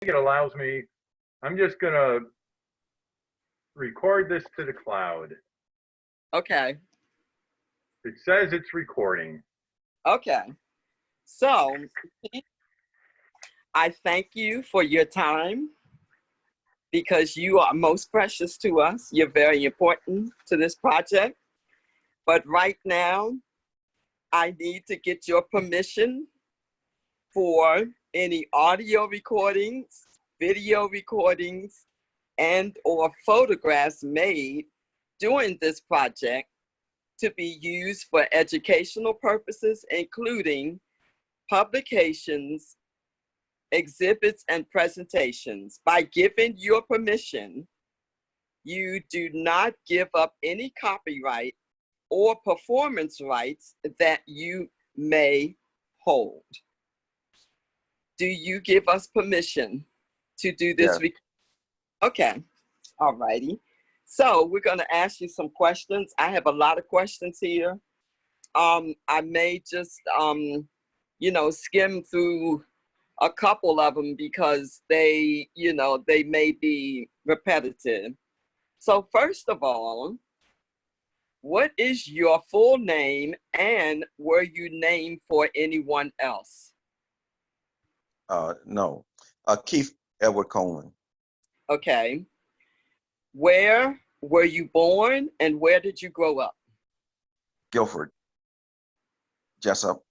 it allows me, I'm just going to record this to the cloud. Okay. It says it's recording. Okay. So I thank you for your time because you are most precious to us. You're very important to this project. But right now, I need to get your permission for any audio recordings, video recordings, and or photographs made during this project to be used for educational purposes, including publications, exhibits, and presentations. By giving your permission, you do not give up any copyright or performance rights that you may hold. Do you give us permission to do this? Yeah. Okay, all righty. So we're gonna ask you some questions. I have a lot of questions here. I may just, skim through a couple of them because they may be repetitive. So first of all, what is your full name and were you named for anyone else? No. Keith Edward Coleman. Okay. Where were you born and where did you grow up? Guilford. Jessup.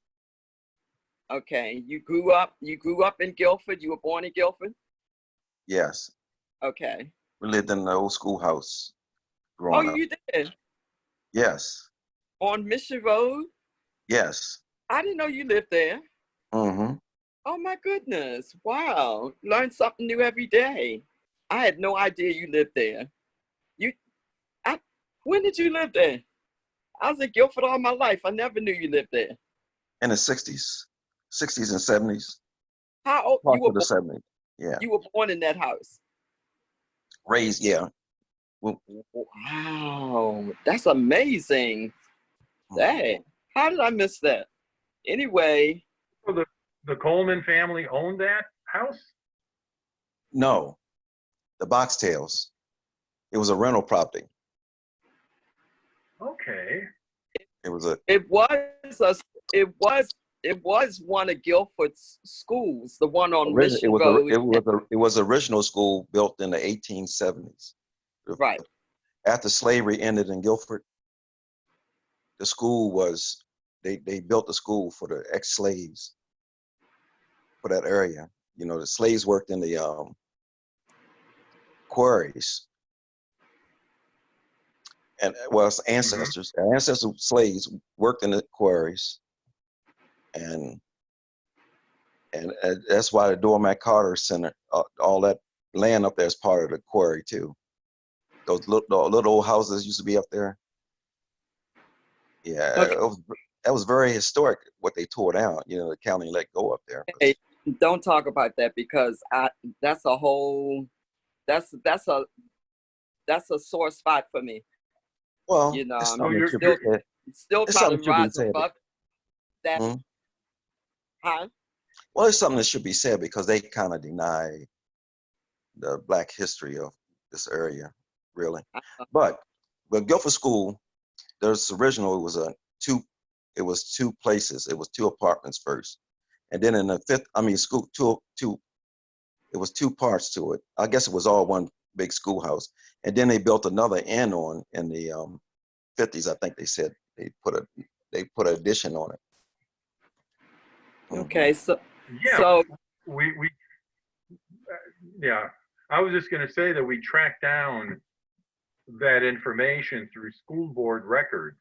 Okay. You grew up in Guilford? You were born in Guilford? Yes. Okay. We lived in the old schoolhouse growing up. You did? Yes. On Mission Road? Yes. I didn't know you lived there. Mm-hmm. Oh my goodness. Wow. Learn something new every day. I had no idea you lived there. When did you live there? I was in Guilford all my life. I never knew you lived there. In the 60s and 70s. How old? Parts of the 70s. Yeah. You were born in that house? Raised, yeah. Wow. That's amazing. Dang. How did I miss that? Anyway. So the Coleman family owned that house? No. The Boxtails. It was a rental property. Okay. It was one of Guilford's schools, the one on Mission Road. It was the original school built in the 1870s. Right. After slavery ended in Guilford, the school was, they built the school for the ex-slaves for that area. You know, the slaves worked in the quarries. And well, ancestors, our ancestral slaves worked in the quarries, and that's why the Dormac Carter Center, all that land up there is part of the quarry too. Those little old houses used to be up there. Yeah, Okay. that was very historic what they tore down. You know, the county let go up there. Hey, don't talk about that because that's a sore spot for me. Well, you know, it's still trying to rise above that. Mm-hmm. Huh? Well, it's something that should be said because they kind of deny the Black history of this area, really. But Guilford School, there's original, it was two places. It was two apartments first. And then in the it was two parts to it. I guess it was all one big schoolhouse. And then they built another end on in the 50s. I think they said they put an addition on it. Okay, so yeah, so we yeah, I was just going to say that we tracked down that information through school board records,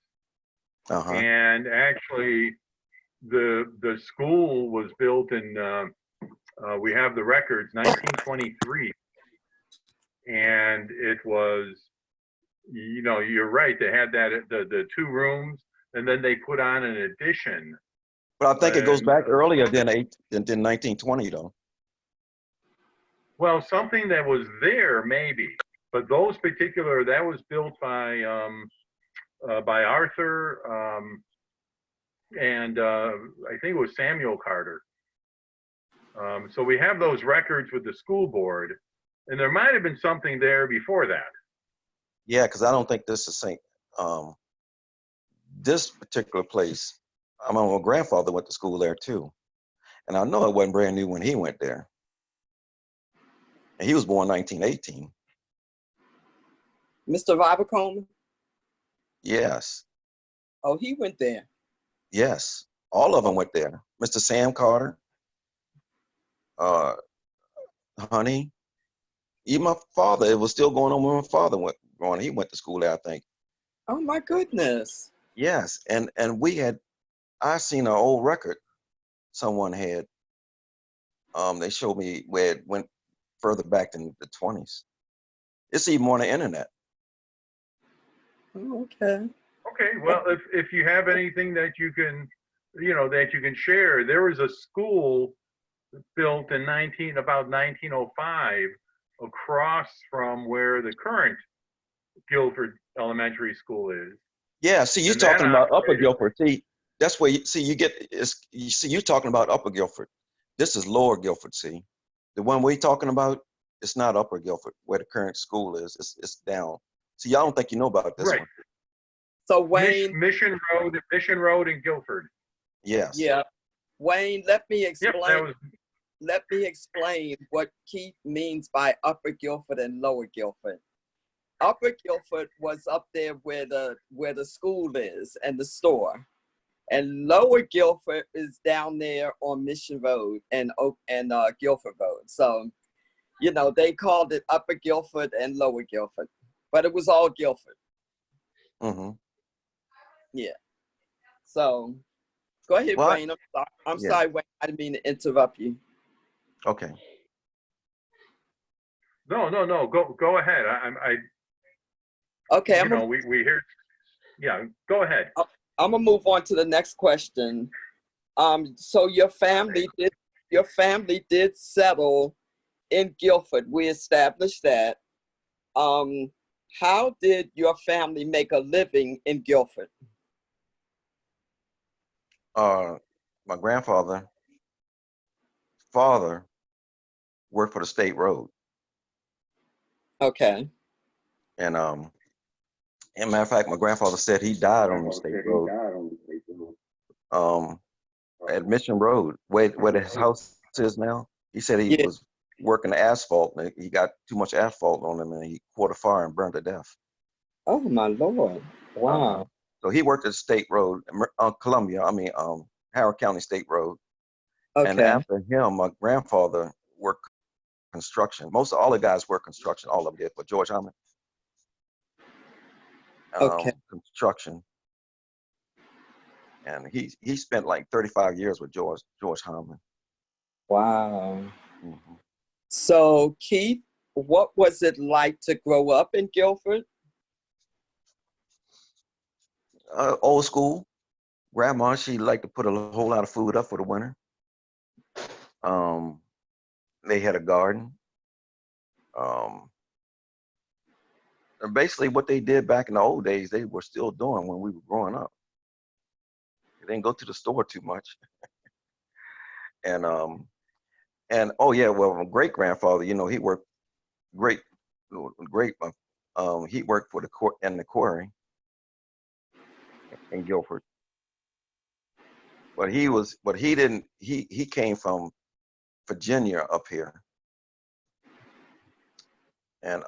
and actually the school was built in we have the records 1923, and it was, you know, you're right, they had that the two rooms, and then they put on an addition. But I think it goes back earlier than 1920 though. Well, something that was there maybe, but those particular, that was built by Arthur and I think it was Samuel Carter. So we have those records with the school board, and there might have been something there before that. Yeah, because I don't think this is St. This particular place, I mean, my grandfather went to school there too. And I know it wasn't brand new when he went there. And he was born 1918. Mr. Robert Coleman? Yes, Oh, he went there. yes. All of them went there. Mr. Sam Carter, uh, Honey. Even my father, it was still going on when my father went going. He went to school there, I think. Oh my goodness. Yes, and I seen an old record someone had. They showed me where it went further back in the 20s. It's even on the internet. Oh, okay. Okay, well, if you have anything that you can, that you can share, there was a school built in about 1905 across from where the current Guilford Elementary School is. Yeah, see, you're And that talking about Upper operated. Guilford. See, that's where you see, you're talking about Upper Guilford. This is Lower Guilford, see. The one we're talking about, it's not Upper Guilford, where the current school is. It's down. See, I don't think you know about this Right. one. So Wayne. Mission Road in Guilford. Yes. Yeah. Wayne, let me Yep, explain. that was. Let me explain what Keith means by Upper Guilford and Lower Guilford. Upper Guilford was up there where the school is and the store, and Lower Guilford is down there on Mission Road and Guilford Road. So, they called it Upper Guilford and Lower Guilford, but it was all Guilford. Mm-hmm. Yeah. So, go ahead, Well, Wayne. I'm yeah. sorry, Wayne. I didn't mean to interrupt you. Okay. No. Go ahead. Okay, we hear. Yeah, go ahead. I'm gonna move on to the next question. So your family did settle in Guilford. We established that. How did your family make a living in Guilford? My grandfather, father, worked for the state road. Okay. And as a matter of fact, my grandfather said he died on the state road. At Mission Road, where his house is now. He said he was working asphalt and he got too much asphalt on him and he caught a fire and burned to death. Oh my Lord! Wow. So he worked at State Road, Howard County State Road. Okay. And after him, my grandfather worked construction. All the guys worked construction. All of them did, but George Hammond. Okay. Construction. And he spent like 35 years with George Hammond. Wow. Mm-hmm. So Keith, what was it like to grow up in Guilford? Old school. Grandma, she liked to put a whole lot of food up for the winter. They had a garden. And basically what they did back in the old days, they were still doing when we were growing up. They didn't go to the store too much. And oh yeah, well, my great grandfather, he worked great. He worked for the quarry in Guilford. But he came from Virginia up here. And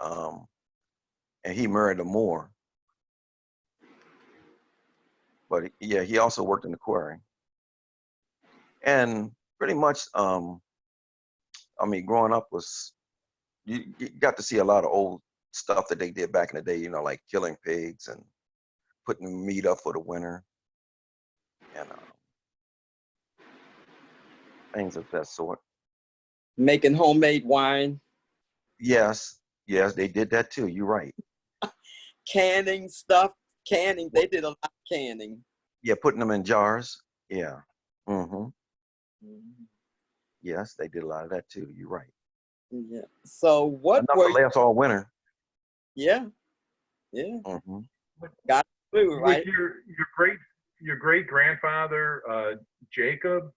he married a Moor. But yeah, he also worked in the quarry. And pretty much, growing up you got to see a lot of old stuff that they did back in the day, like killing pigs and putting meat up for the winter and things of that sort. Making homemade wine. Yes, they did that too. You're right. Canning stuff. They did a lot of canning. Yeah, putting them in jars. Yeah. Mm-hmm. Mm-hmm. Yes, they did a lot of that too. You're right. Yeah. So what Enough were to last all winter. Yeah. Yeah. Mm-hmm. Got through, right? With your great grandfather Jacob,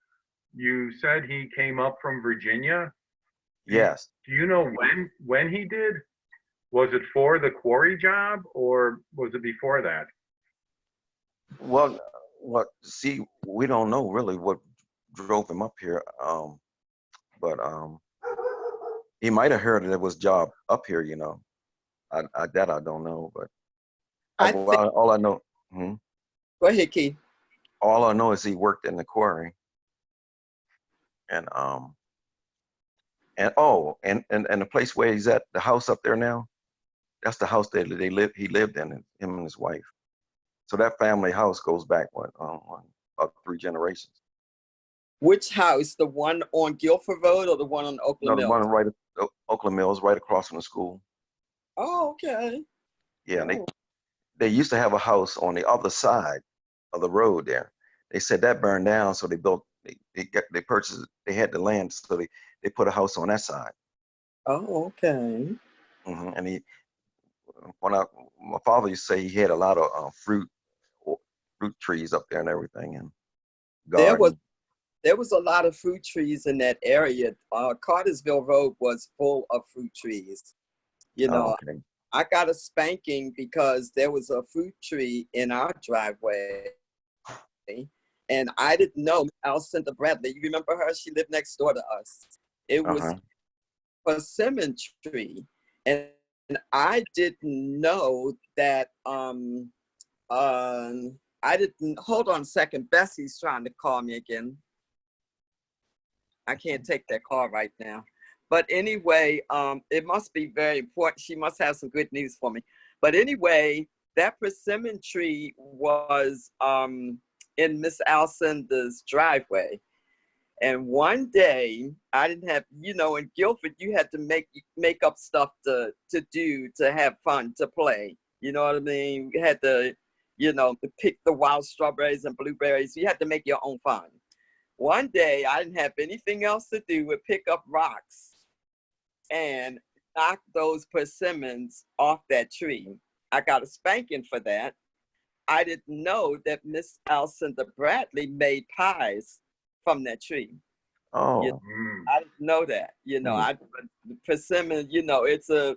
you said he came up from Virginia. Yes. Do you know when he did? Was it for the quarry job or was it before that? Well, see, we don't know really what drove him up here. But he might have heard that it was job up here, you know. That I don't know, but all I know. Go ahead, Keith. All I know is he worked in the quarry. And the place where he's at, the house up there now, that's the house that he lived in, him and his wife. So that family house goes back about 3 generations. Which house? The one on Guilford Road or the one on Oakland Mills? No, the one right at Oakland Mills, right across from the school. Oh, okay. Yeah, they used to have a house on the other side of the road there. They said that burned down, so they purchased it. They had the land, so they put a house on that side. Oh, okay. And my father used to say he had a lot of fruit trees up there and everything, and garden. There was a lot of fruit trees in that area. Cartersville Road was full of fruit trees. You know, okay. I got a spanking because there was a fruit tree in our driveway. And I didn't know Alcinda Bradley. You remember her? She lived next door to us. It was a persimmon tree. And I didn't know that, hold on a second. Bessie's trying to call me again. I can't take that call right now. But anyway, it must be very important. She must have some good news for me. But anyway, that persimmon tree was in Miss Alcinda's driveway. And one day, I didn't have, you know, in Guilford, you had to make up stuff to do, to have fun, to play. You know what I mean? You had to, you know, to pick the wild strawberries and blueberries. You had to make your own fun. One day, I didn't have anything else to do but pick up rocks and knock those persimmons off that tree. I got a spanking for that. I didn't know that Miss Alcinda Bradley made pies from that tree. Oh, you know, I didn't know that. You know, the persimmon. You know, it's a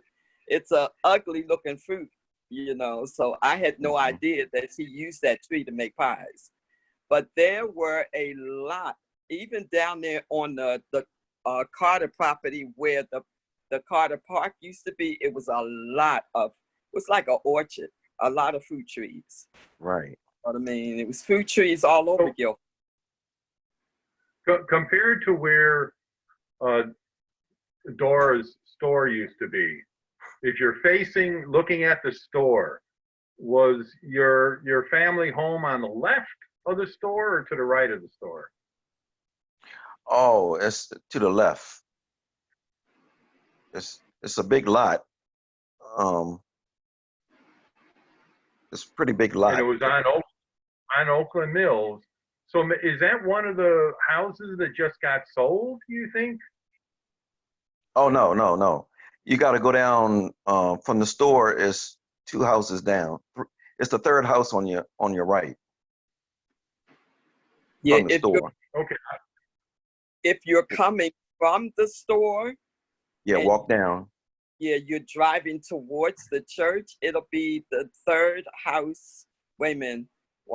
ugly looking fruit. You know, so I had no idea that she used that tree to make pies. But there were a lot, even down there on the Carter property where the Carter Park used to be. It was a lot of. It was like an orchard. A lot of fruit trees. Right. You know what I mean? It was fruit trees all over Guilford. Compared to where Dora's store used to be, if you're looking at the store, was your family home on the left of the store or to the right of the store? Oh, it's to the left. It's a big lot. It's a pretty big lot. And it was on Oakland Mills. So is that one of the houses that just got sold, do you think? Oh, no. You got to go down from the store is 2 houses down. It's the 3rd house on your right. Yeah, from the store. Okay. If you're coming from the store. Yeah, walk down. Yeah, you're driving towards the church. It'll be the 3rd house. Wait a minute.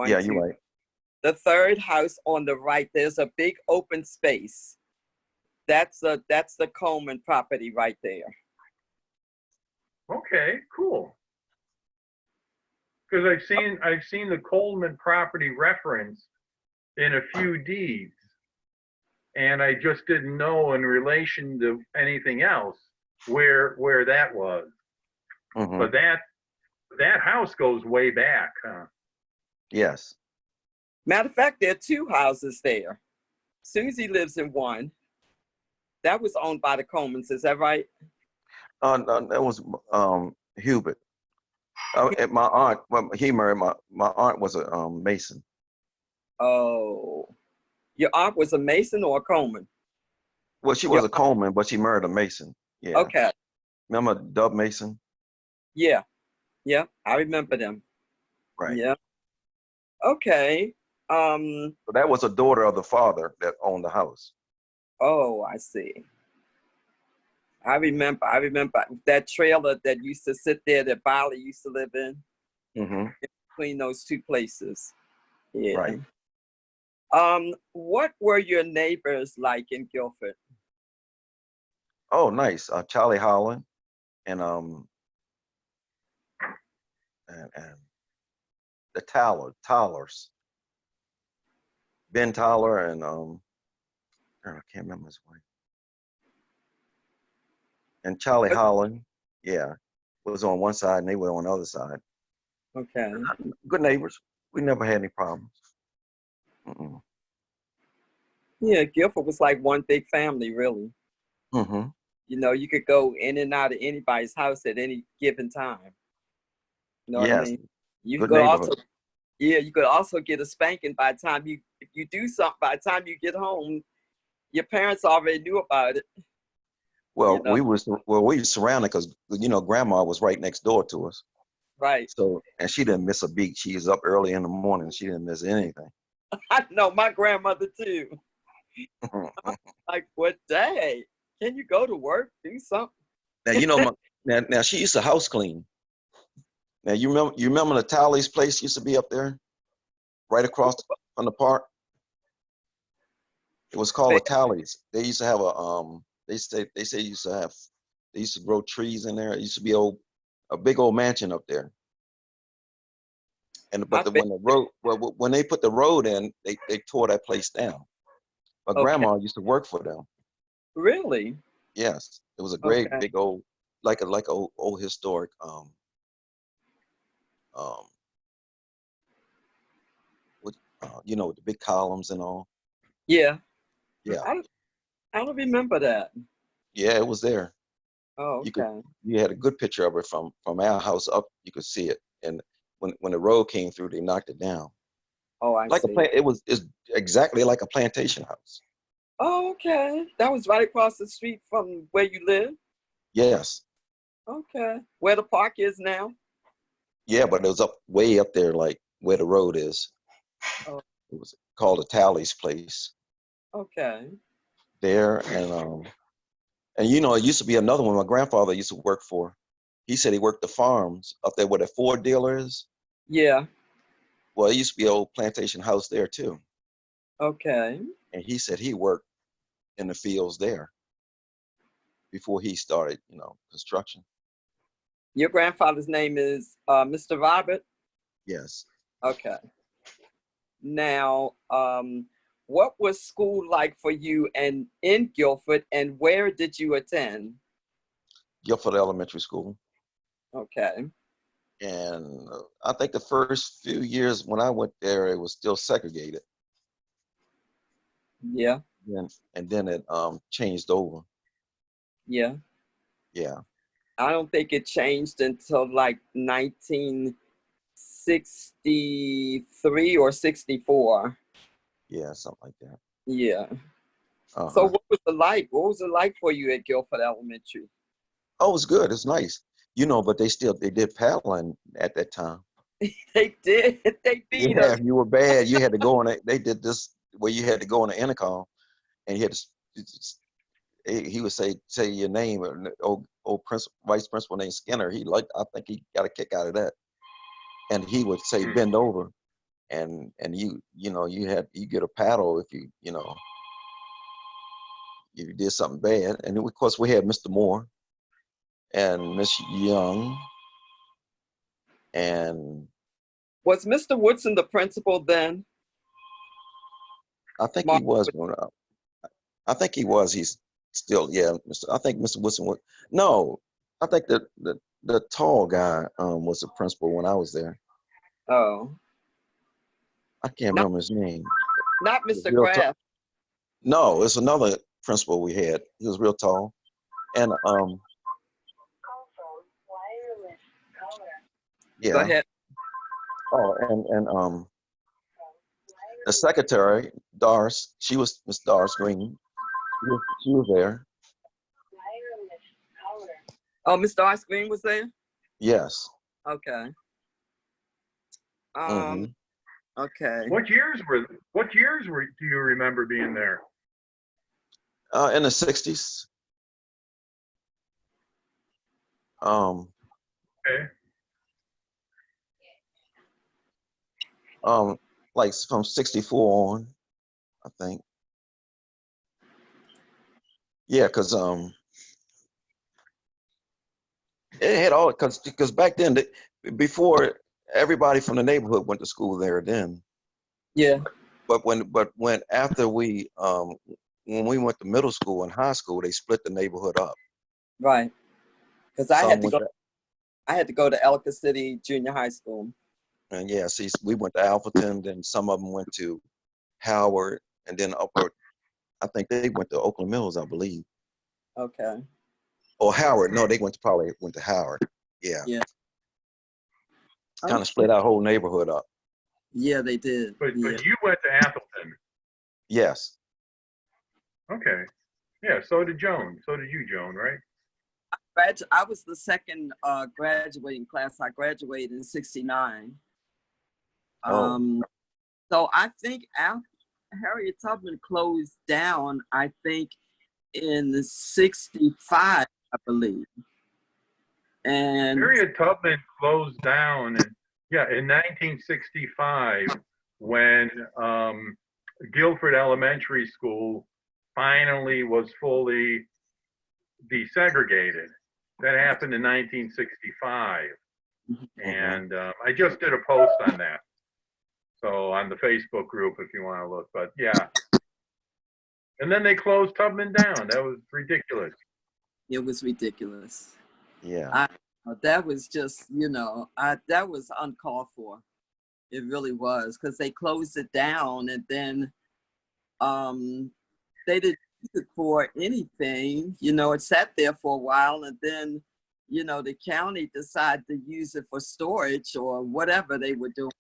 You're right. The 3rd house on the right. There's a big open space. That's the Coleman property right there. Okay, cool. Because I've seen the Coleman property reference in a few deeds, and I just didn't know in relation to anything else where that was. But that house goes way back, huh? Yes. Matter of fact, there are 2 houses there. Susie lives in one. That was owned by the Colemans, is that right? No, that was Hubert. My aunt, he married my aunt was a Mason. Oh, your aunt was a Mason or a Coleman? Well, she was a Coleman, but she married a Mason. Yeah. Okay. Remember Dub Mason? Yeah, I remember them. Right. Yeah. Okay. So that was a daughter of the father that owned the house. Oh, I see. I remember that trailer that used to sit there that Bali used to live in, between those two places. Yeah. Right. What were your neighbors like in Guilford? Oh, nice. Charlie Holland and and the Towlers, Ben Towler and I can't remember his wife. And Charlie Holland, yeah, was on one side and they were on the other side. Okay. Good neighbors. We never had any problems. Yeah, Guilford was like one big family, really. You know, you could go in and out of anybody's house at any given time. You know what I mean? You could also, you could also get a spanking by the time if you do something, by the time you get home, your parents already knew about it. Well, you know? we were surrounded because grandma was right next door to us. Right. So, and she didn't miss a beat. She was up early in the morning. She didn't miss anything. I know my grandmother too. Like, what day? Can you go to work, do something? Now now she used to house clean. Now you remember the Talley's place used to be up there, right across from the park. It was called the Talley's. They used to have they used to grow trees in there. It used to be a big old mansion up there. And when they put the road in, they tore that place down. But grandma used to work for them. Really? Yes, it was a great big old like old historic with with the big columns and all. Yeah. Yeah. I don't remember that. Yeah, it was there. Oh, okay. You had a good picture of it from our house up. You could see it, and when the road came through, they knocked it down. Oh, I see. It's exactly like a plantation house. Oh, okay. That was right across the street from where you live? Yes. Okay. Where the park is now? Yeah, but it was way up there, like where the road is. Oh. It was called the Talley's place. Okay. There and it used to be another one my grandfather used to work for. He said he worked the farms up there where the Ford dealer is. Yeah. Well, it used to be an old plantation house there too. Okay. And he said he worked in the fields there before he started, construction. Your grandfather's name is Mr. Robert? Yes. Okay. Now, what was school like for you and in Guilford, and where did you attend? Guilford Elementary School. Okay. And I think the first few years when I went there, it was still segregated. Yeah. And then it changed over. Yeah. Yeah. I don't think it changed until like 1963 or 64. Yeah, something like that. Yeah. So what was it like? What was it like for you at Guilford Elementary? Oh, it was good. It's nice. But they did paddling at that time. They did. They beat us. Yeah, if you were bad, you had to go on it. They did this where you had to go on the intercom and you had to, he would say your name, old vice principal named Skinner. I think he got a kick out of that. And he would say, bend over. And you get a paddle if you did something bad. And of course we had Mr. Moore and Miss Young. And was Mr. Woodson the principal then? I think he was going up. I think he was. He's still, yeah. I think Mr. Woodson was. No, I think the tall guy was the principal when I was there. Oh. I can't remember his name. Not Mr. Graff. No, it's another principal we had. He was real tall. And yeah. Go ahead. Oh, and the secretary, Doris, she was Miss Doris Green. She was there. Oh, Miss Doris Green was there? Yes. Okay. Okay. What years were do you remember being there? In the 60s. Okay. Like from 64 on, I think. Yeah, because it had all, because back then, before, everybody from the neighborhood went to school there then. Yeah. But when after we when we went to middle school and high school, they split the neighborhood up. Right. Because I had to go to Ellicott City Junior High School. And yeah, see, we went to Alpharton, then some of them went to Howard, and then upward. I think they went to Oakland Mills, I believe. Okay. Or Howard. No, they probably went to Howard. Yeah. Yeah. Kind of split our whole neighborhood up. Yeah, they did. But yeah. you went to Appleton. Yes. Okay. Yeah, so did Joan. So did you, Joan, right? I was the second graduating class. I graduated in '69. So I think after Harriet Tubman closed down, I think in '65, I believe. And Harriet Tubman closed down in 1965 when Guilford Elementary School finally was fully desegregated. That happened in 1965. And I just did a post on that. So on the Facebook group, if you want to look, but yeah. And then they closed Tubman down. That was ridiculous. It was ridiculous. Yeah. That was just, that was uncalled for. It really was, because they closed it down and then they didn't use it for anything. It sat there for a while and then, the county decided to use it for storage or whatever they were doing.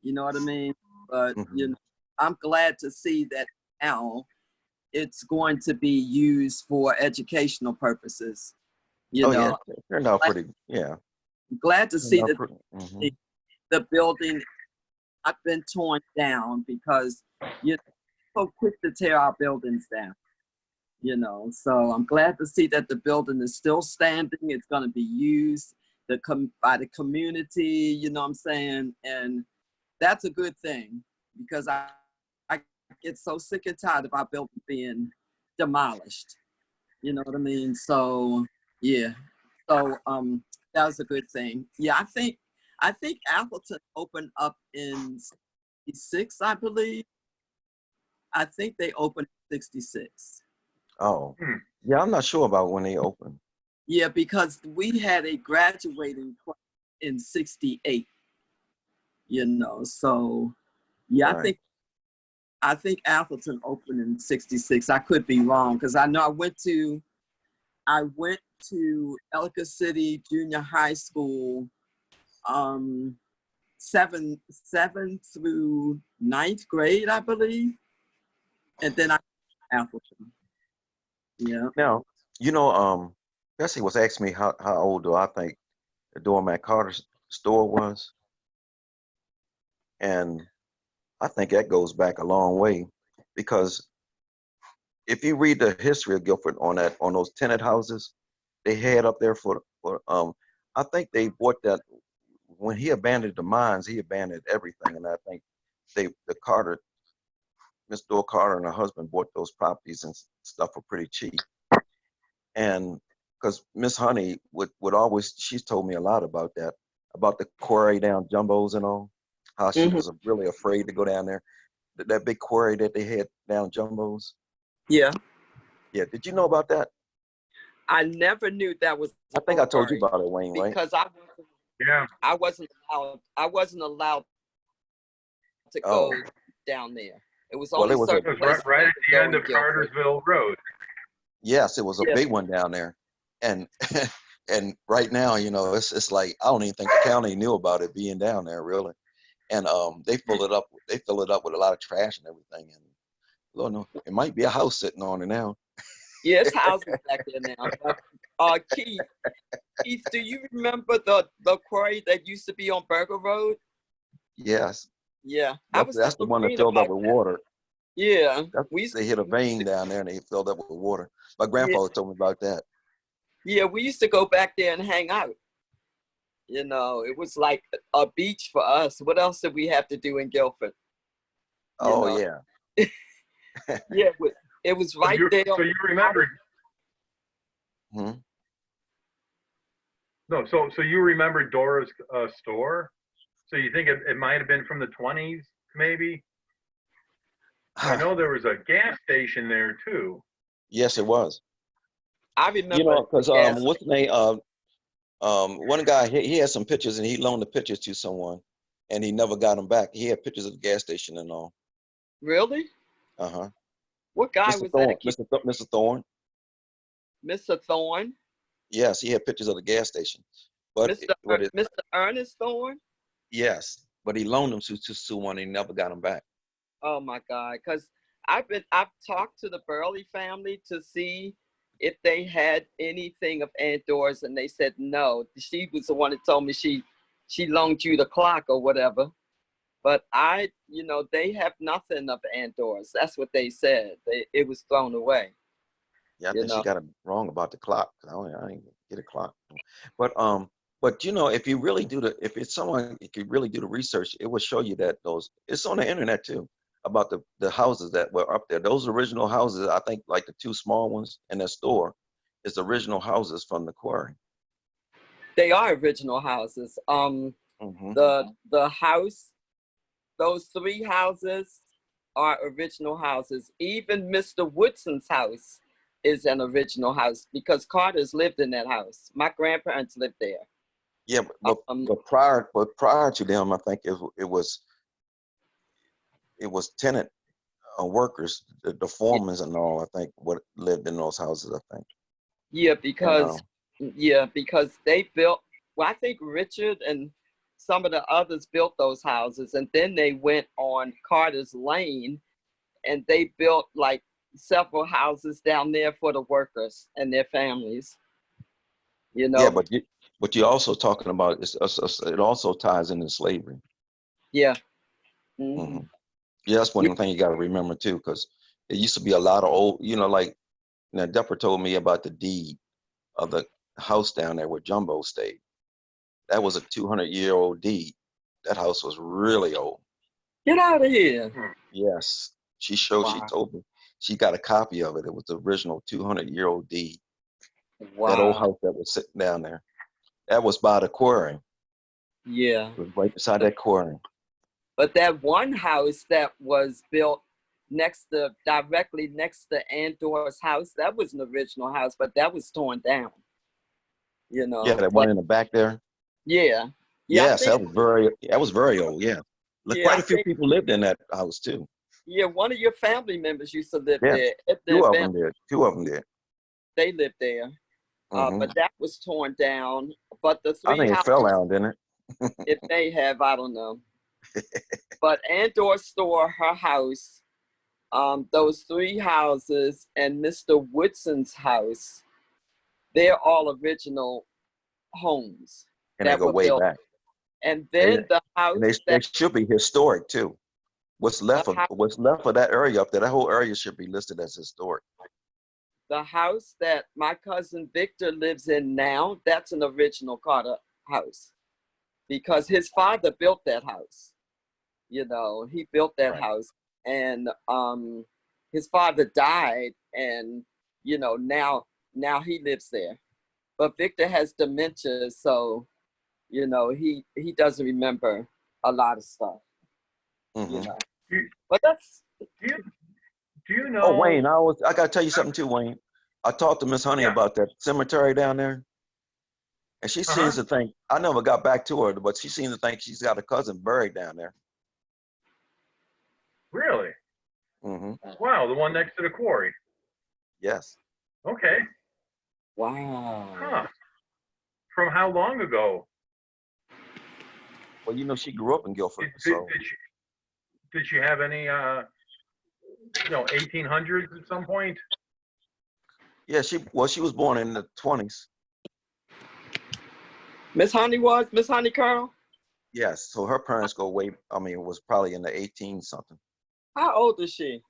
You know what I mean? But, I'm glad to see that now it's going to be used for educational purposes. Yeah, it turned out pretty, yeah. Glad to see that the building not been torn down, because you're so quick to tear our buildings down. So I'm glad to see that the building is still standing. It's going to be used by the community, you know what I'm saying? And that's a good thing, because I get so sick and tired of our building being demolished. You know what I mean? So, yeah. So that was a good thing. Yeah, I think Appleton opened up in '66, I believe. I think they opened in '66. Oh, yeah, I'm not sure about when they opened. Yeah, because we had a graduating class in '68. So yeah, right. I think Appleton opened in '66. I could be wrong, because I know I went to Ellicott City Junior High School 7th through 9th grade, I believe. And then I Appleton. Yeah. Now, Bessie was asking me how old do I think the Doorman Carter's store was. And I think that goes back a long way, because if you read the history of Guilford on those tenant houses they had up there for I think they bought that when he abandoned the mines. He abandoned everything, and I think Miss Dora Carter and her husband bought those properties and stuff for pretty cheap. And because Miss Honey would always, she's told me a lot about that, about the quarry down Jumbo's and all, how she was really afraid to go down there. That big quarry that they had down Jumbo's. Yeah. Yeah. Did you know about that? I never knew that was. I think I told you about it, Wayne, right? Because I wasn't allowed to go down there. It was only certain places. Right at the end of Cartersville Road. Yes, it was a big one down there, and and right now, it's like I don't even think the county knew about it being down there, really. And they fill it up. They fill it up with a lot of trash and everything. And Lord knows, it might be a house sitting on it now. Yeah, it's houses back there now. But, Keith, do you remember the quarry that used to be on Burger Road? Yes. Yeah, I was That's the one that reading filled up about with that. water. Yeah, They hit a vein down there and they filled up with water. My yeah, grandfather told me about that. yeah, we used to go back there and hang out. You know, it was like a beach for us. What else did we have to do in Guilford? You Oh know, yeah. yeah, it was right there. So you remembered? Hmm. No. So you remember Dora's store? So you think it might have been from the 20s, maybe? I know there was a gas station there too. Yes, it was. I You remember know, because the gas. what's the name? One guy he had some pictures and he loaned the pictures to someone, and he never got them back. He had pictures of the gas station and all. Really? Uh-huh. What guy Mr. was Thorne, that? Keith? Mr. Thorne. Mr. Thorne? Yes, he had pictures of the gas station. But Mr. Ernest Thorne? yes, but he loaned them to someone and he never got them back. Oh my God! Because I've talked to the Burley family to see if they had anything of Aunt Doris, and they said no. She was the one that told me she loaned you the clock or whatever. But they have nothing of Aunt Doris. That's what they said. It was thrown away. Yeah, I You think she know. got it wrong about the clock. I didn't get a clock. But you know, if it's someone, if you really do the research, it will show you that it's on the internet too, about the houses that were up there. Those original houses, I think like the two small ones in that store, is original houses from the quarry. They are original houses. Hmm. The house, those three houses are original houses. Even Mr. Woodson's house is an original house because Carter's lived in that house. My grandparents lived there. Yeah, but prior to them, I think it was tenant workers, the foremen and all. I think what lived in those houses. I think. Yeah, And because they built. Well, I think Richard and some of the others built those houses, and then they went on Carter's Lane, and they built like several houses down there for the workers and their families. You yeah, know. but you're also talking about it also ties into slavery. Yeah. Hmm. Hmm. Yeah, that's one thing you got to remember too, because it used to be a lot of old, like now Depper told me about the deed of the house down there where Jumbo stayed. That was a 200-year-old deed. That house was really old. Get out of here. Yes, she Wow. told me she got a copy of it. It was the original 200-year-old deed. That old Wow. house that was sitting down there. That was by the quarry. Yeah. It was right beside that quarry. But that one house that was built directly next to Aunt Dora's house, that was an original house, but that was torn down. Yeah, that one Like, in the back there. yeah. Yeah, Yes, that was very old. Yeah, I quite a few think, people lived in that house too. yeah, one of your family members used to live Yes, there. two of them did. Two of them did. They lived there. Hmm. But that was torn down. But the I three think it fell houses, down, didn't it? it may have, I don't know. But Aunt Dora's store, her house, those three houses, and Mr. Woodson's house, they're all original homes And they that go were way built. back. And And, then the and house they that should be historic too. the house, What's left of that area up there, that whole area should be listed as historic. the house that my cousin Victor lives in now, that's an original Carter house because his father built that house. He built that Right. house, and his father died, and now he lives there. But Victor has dementia, so he doesn't remember a lot of stuff. Hmm. But that's Do you, do you Oh, know? Wayne, I gotta tell you something too, Wayne. I talked to Miss Honey Yeah. about that cemetery down there, and she seems Uh-huh. to think I never got back to her, but she seems to think she's got a cousin buried down there. Really? Hmm. Wow, the one next to the quarry. Yes. Okay. wow. Huh. From how long ago? Well, she grew up in Guilford, so Did she have any 1800s at some point? yeah, she was born in the 20s. Miss Honey Colonel? Yes. So her parents go way, I mean, it was probably in the 18 something. How old is she?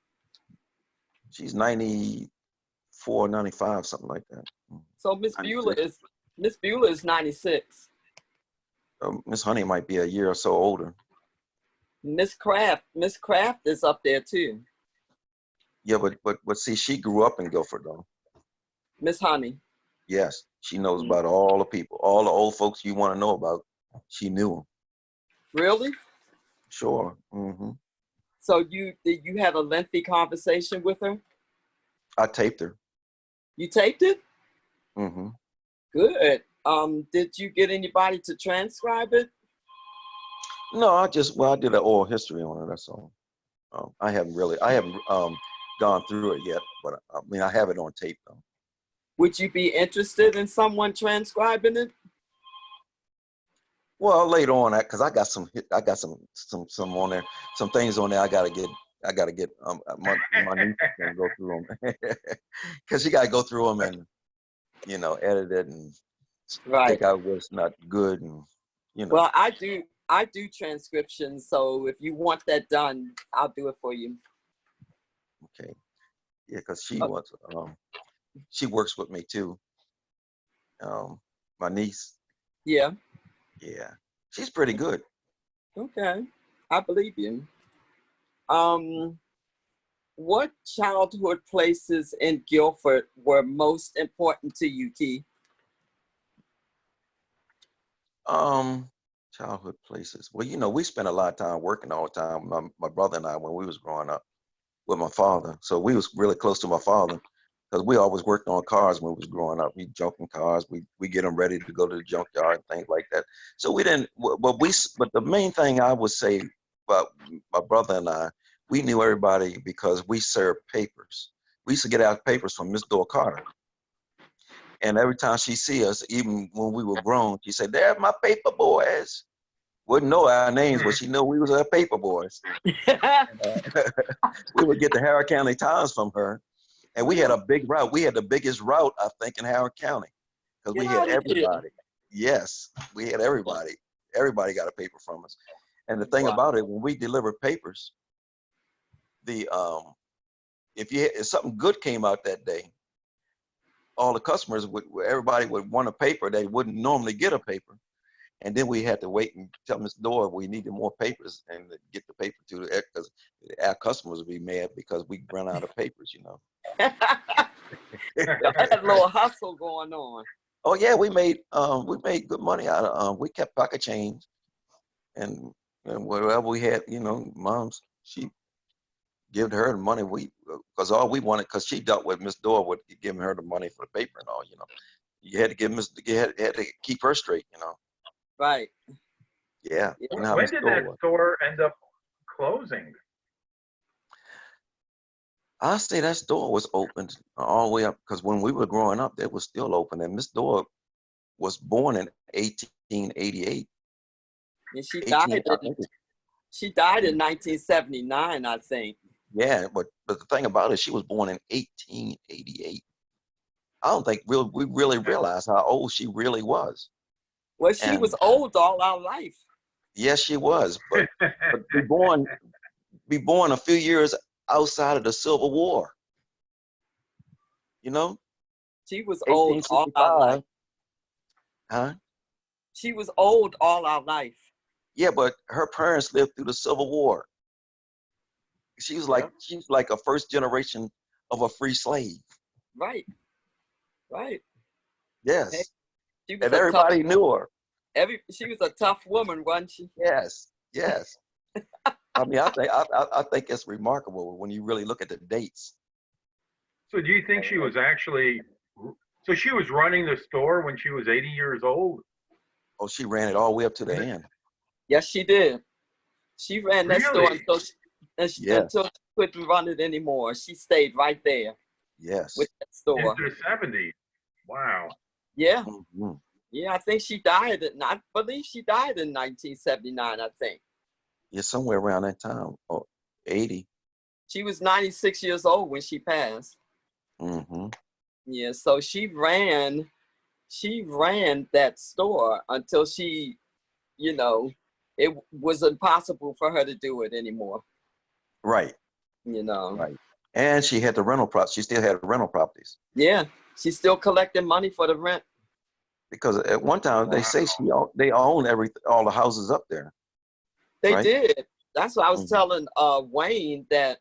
She's 94, 95, something like that. So Miss Beulah 96. is 96. Miss Honey might be a year or so older. Miss Craft is up there too. Yeah, but see, she grew up in Guilford though. Miss Honey. Yes, she knows about all the people, all the old folks you want to know about. She knew them. Really? Sure. So you had a lengthy conversation with her? I taped her. You taped it? Mm-hmm. Good. Did you get anybody to transcribe it? No, I did an oral history on it. That's all. I haven't gone through it yet, but I mean, I have it on tape though. Would you be interested in someone transcribing it? Well, later on, because I got some on there, some things on there. I gotta get my niece is gonna go through them because she gotta go through them and edit it and take out what's not good and Well, I do transcriptions, so if you want that done, I'll do it for you. Okay. Yeah, because she works with me too. My niece. Yeah. Yeah, she's pretty good. Okay, I believe you. What childhood places in Guilford were most important to you, Keith? Childhood places. Well, we spent a lot of time working all the time. My brother and I, when we was growing up with my father, so we was really close to my father because we always worked on cars when we was growing up. We jumped in cars. We get them ready to go to the junkyard and things like that. So we didn't. But the main thing I would say about my brother and I, we knew everybody because we served papers. We used to get out papers from Miss Joan Carter. And every time she see us, even when we were grown, she said, "There's my paper boys." Wouldn't know our names, but she knew we was her paper boys. We would get the Harris County Times from her. And we had a big route. We had the biggest route, I think, in Howard County because we had everybody. Yes, we had everybody. Everybody got a paper from us. And the thing about it, when we delivered papers, if something good came out that day, all the customers everybody would want a paper. They wouldn't normally get a paper. And then we had to wait and tell Miss Dora we needed more papers and get the paper to the because our customers would be mad because we run out of papers, Y'all had a little hustle going on. Oh yeah, we made good money out of we kept pocket change and whatever we had, mom's she give her the money because all we wanted because she dealt with Miss Dora with giving her the money for the paper and all, You had to had to keep her straight, Right. Yeah. When did that store end up closing? I say that store was opened all the way up because when we were growing up, it was still open. And Miss Dora was born in 1888. And she died in 1979, I think. Yeah, but the thing about it, she was born in 1888. I don't think we really realized how old she really was. Well, she was old all our life. Yes, she was, but be born a few years outside of the Civil War. She was old all our life. Huh? She was old all our life. Yeah, but her parents lived through the Civil War. She's like a first generation of a free slave. Right. Right. Yes. Hey, and everybody knew her. She was a tough woman, wasn't she? Yes. Yes. I mean, I think it's remarkable when you really look at the dates. So do you think she was so she was running the store when she was 80 years old? Oh, she ran it all the way up to the end. Yes, she did. She ran that store until she couldn't run it anymore. She stayed right there. Yes. With that store. Into the 70s. Wow. Yeah. Mm-hmm. Yeah, I think she died. I believe she died in 1979, I think. Yeah, somewhere around that time. Oh, 80. She was 96 years old when she passed. Mm-hmm. Yeah, so she ran that store until she, it was impossible for her to do it anymore. Right. You know. Right. And she had the rental property. She still had rental properties. Yeah, she's still collecting money for the rent. Because at one time they say they own all the houses up there. They right? did. That's what I was telling Wayne, that,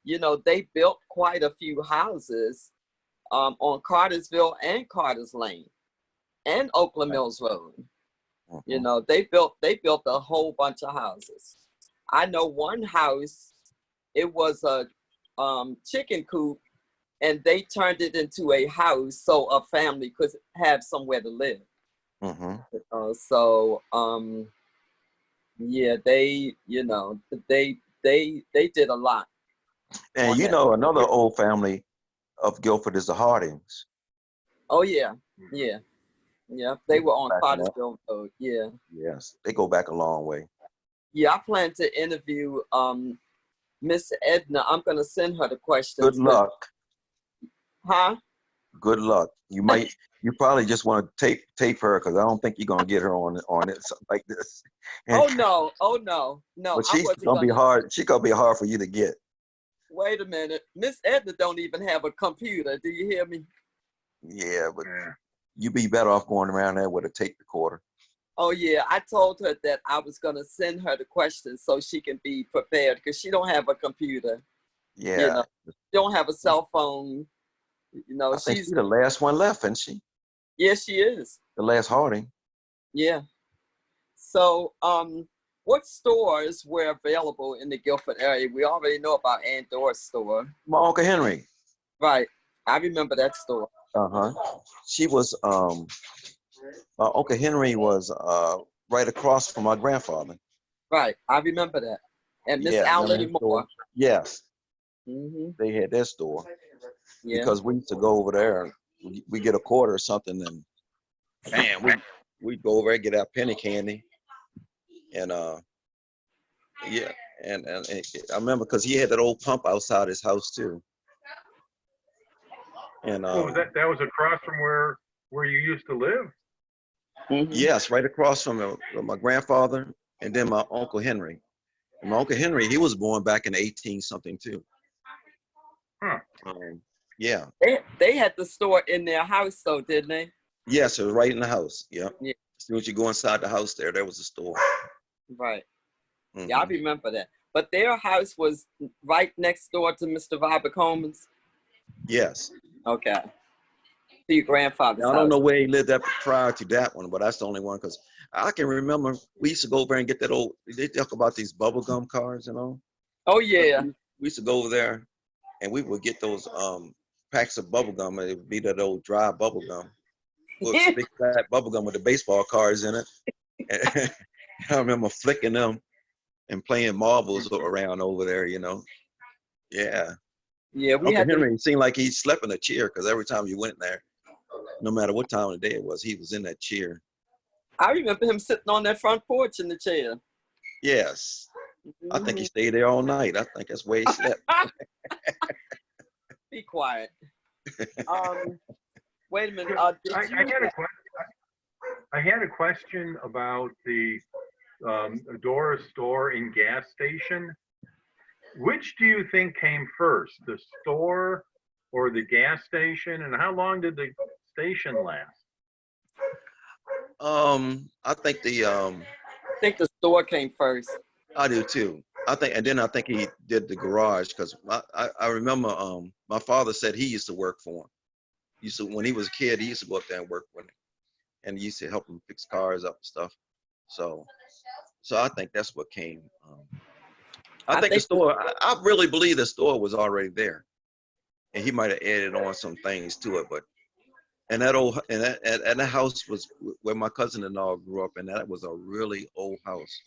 you know, they built quite a few houses on Cartersville and Carter's Lane and Oakland Mills Road. You know, they built a whole bunch of houses. I know one house, it was a chicken coop, and they turned it into a house so a family could have somewhere to live. Yeah, they, you know, they did a lot. And you know, another old family of Guilford is the Hardings. Oh yeah, yeah, yeah. They were on Cartersville Road. Yeah. Yes, they go back a long way. Yeah, I plan to interview Miss Edna. I'm gonna send her the questions. Good luck. Huh? Good luck. You probably just want to tape her, because I don't think you're gonna get her on it like this. And, oh no. But she's gonna be hard. She's gonna be hard for you to get. Wait a minute, Miss Edna don't even have a computer. Do you hear me? Yeah, but you'd be better off going around there with a tape recorder. Oh yeah, I told her that I was gonna send her the questions so she can be prepared, because she don't have a computer. Yeah. You know, she don't have a cell phone. You know, I think she's the last one left, isn't she? Yeah, she is. The last Harding. Yeah. So, what stores were available in the Guilford area? We already know about Aunt Dora's store. My Uncle Henry. Right. I remember that store. She was, my Uncle Henry was right across from my grandfather. Right. I remember that. And Miss Allie Moore. Yes. They had their store. Yeah. Because we used to go over there, and we get a quarter or something, and man, we'd go over there and get our penny candy. And yeah, and I remember because he had that old pump outside his house too. And that was across from where you used to live? Yes, right across from my grandfather, and then my Uncle Henry. And my Uncle Henry, he was born back in 18-something too. Huh. Yeah. They had the store in their house though, didn't they? Yes, it was right in the house. Yeah. Yeah. As soon as you go inside the house there was a store. Right. Yeah, I remember that. But their house was right next door to Mr. Robert Coleman's? Yes. Okay. To your grandfather's now, I house. don't know where he lived up prior to that one, but that's the only one, because I can remember we used to go over and get that old, they talk about these bubblegum cars, you know? Oh, yeah. We used to go over there and we would get those packs of bubblegum, and it would be that old dry bubblegum. Big fat bubblegum with the baseball cards in it. And I remember flicking them and playing marbles around over there, you know? Yeah. Yeah, we Uncle had Henry seemed like he slept in a chair, because every time you went there, no matter what time of the day it was, he was in that chair. I remember him sitting on that front porch in the chair. Yes. I think he stayed there all night. I think that's where he slept. Be quiet. Wait a minute. I had a question about the Dora store and gas station. Which do you think came first, the store or the gas station? And how long did the station last? I think the store came first. I do too. I think he did the garage, because I remember my father said he used to work for him. When he was a kid, he used to go up there and work with him, and he used to help him fix cars up and stuff. So I think that's what came. I think the store. I really believe the store was already there, and he might have added on some things to it. But and that house was where my cousin-in-law grew up, and that was a really old house.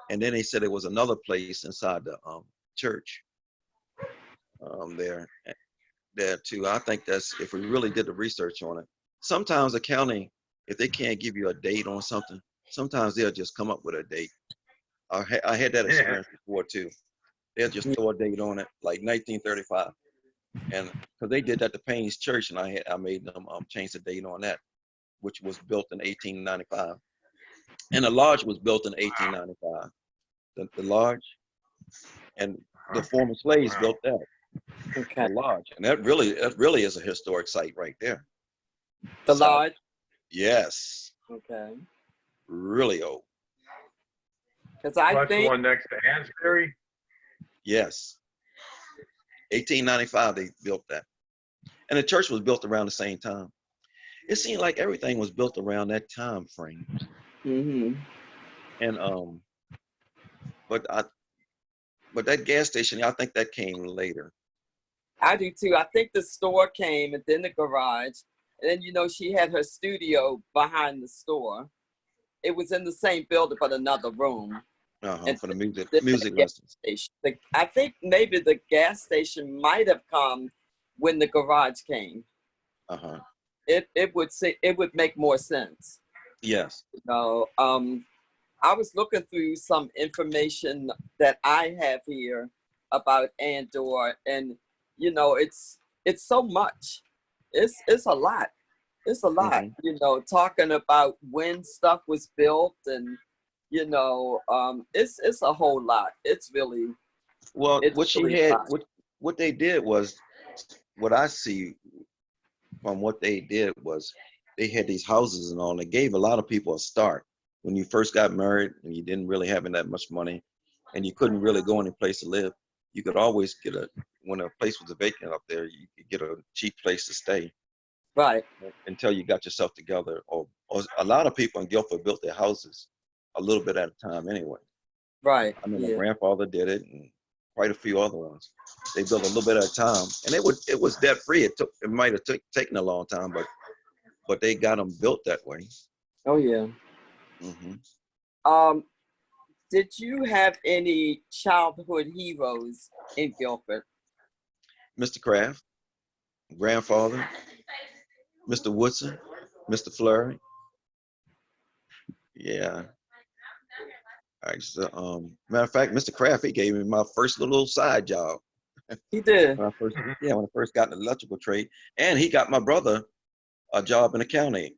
And then he said there was another place inside the church there too. I think that's, if we really did the research on it. Sometimes the county, if they can't give you a date on something, sometimes they'll just come up with a date. I had that experience before too. They'll just throw a date on it, like 1935, and because they did that to Payne's Church, and I made them change the date on that, which was built in 1895. And the lodge was built in 1895. The lodge, and the former slaves built that. Okay. The lodge, and that really is a historic site right there. The lodge? Yes. Okay. Really old. Because I That's think the one next to Hansberry? Yes. 1895 they built that. And the church was built around the same time. It seemed like everything was built around that time frame. Mm-hmm. And but that gas station, I think that came later. I do too. I think the store came and then the garage. And then, you know, she had her studio behind the store. It was in the same building, but another room. And For the music the lessons. I think maybe the gas station might have come when the garage came. It would make more sense. Yes. You know, I was looking through some information that I have here about Andor, and you know, it's so much. It's a lot. It's a lot. You know, talking about when stuff was built, and you know, it's a whole lot. It's really well. What she really had, what they did was, what I see from what they did was, they had these houses and all. And they gave a lot of people a start when you first got married and you didn't really have that much money, and you couldn't really go any place to live. You could always get when a place was vacant up there, you could get a cheap place to stay. Right. Until you got yourself together. Or a lot of people in Guilford built their houses a little bit at a time anyway. Right. I mean, my grandfather did it, and quite a few other ones. They built a little bit at a time, and it was debt free. It might have taken a long time, but they got them built that way. Oh yeah. Did you have any childhood heroes in Guilford? Mr. Kraft, grandfather, Mr. Woodson, Mr. Flurry. Yeah. Matter of fact, Mr. Kraft, he gave me my first little side job. He did. when I first got in the electrical trade, and he got my brother a job in the county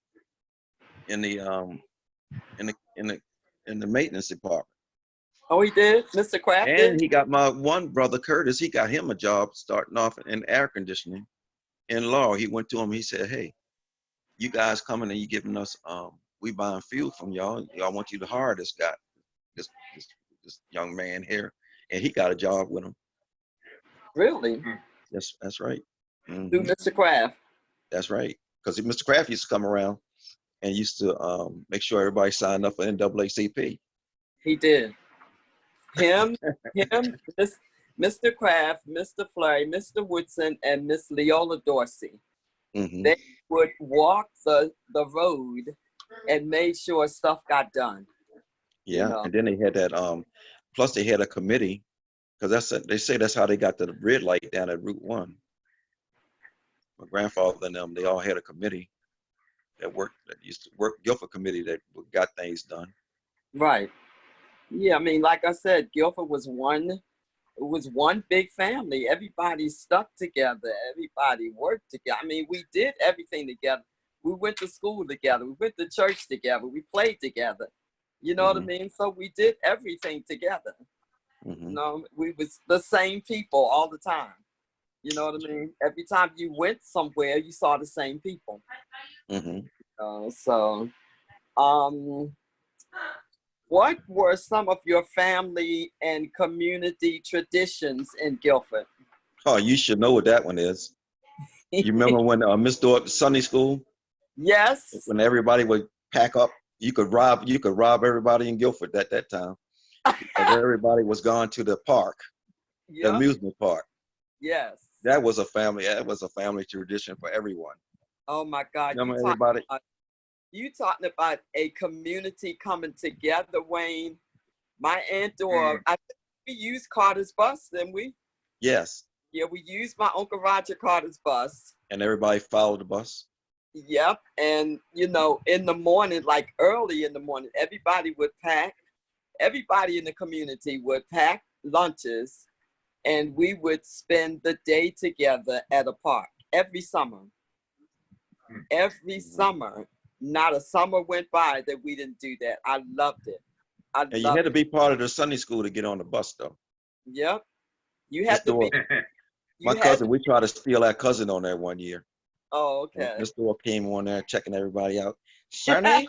in the maintenance department. Oh, he did, Mr. Kraft did? And he got my one brother, Curtis, he got him a job starting off in air conditioning in Laurel. He went to him, he said, hey, you guys coming and you giving us, we buying fuel from y'all. I want you to hire this guy, this young man here. And he got a job with him. Really? Yes, that's right. Through Mr. Kraft? That's right. Because Mr. Kraft used to come around and used to make sure everybody signed up for NAACP. He did. Him, Mr. Kraft, Mr. Flurry, Mr. Woodson, and Miss Leola Dorsey. They would walk the road and made sure stuff got done. Yeah, you know? And then they had that. Plus, they had a committee, because they say that's how they got to the red light down at Route 1. My grandfather and them, they all had a committee that used to work, Guilford committee that got things done. Right. Yeah, I mean, like I said, Guilford was one big family. Everybody stuck together. Everybody worked together. I mean, we did everything together. We went to school together. We went to church together. We played together. You know what I mean? So we did everything together. You know, we was the same people all the time. You know what I mean? Every time you went somewhere, you saw the same people. What were some of your family and community traditions in Guilford? Oh, you should know what that one is. You remember when Miss Dorp Sunday school? Yes. When everybody would pack up, you could rob everybody in Guilford at that time. Because everybody was gone to the park, the amusement park. Yes. That was a family tradition for everyone. Oh my God. Remember everybody? You talking about a community coming together, Wayne. My aunt we used Carter's bus, didn't we? Yes. Yeah, we used my Uncle Roger Carter's bus. And everybody followed the bus? Yep. And, you know, in the morning, like early in the morning, everybody in the community would pack lunches, and we would spend the day together at a park every summer. Every summer, not a summer went by that we didn't do that. I loved it. And you had to be part of the Sunday school to get on the bus, though. Yep. You had to be. My cousin, we tried to steal our cousin on there one year. Oh, okay. Mr. Orr came on there checking everybody out. Sonny,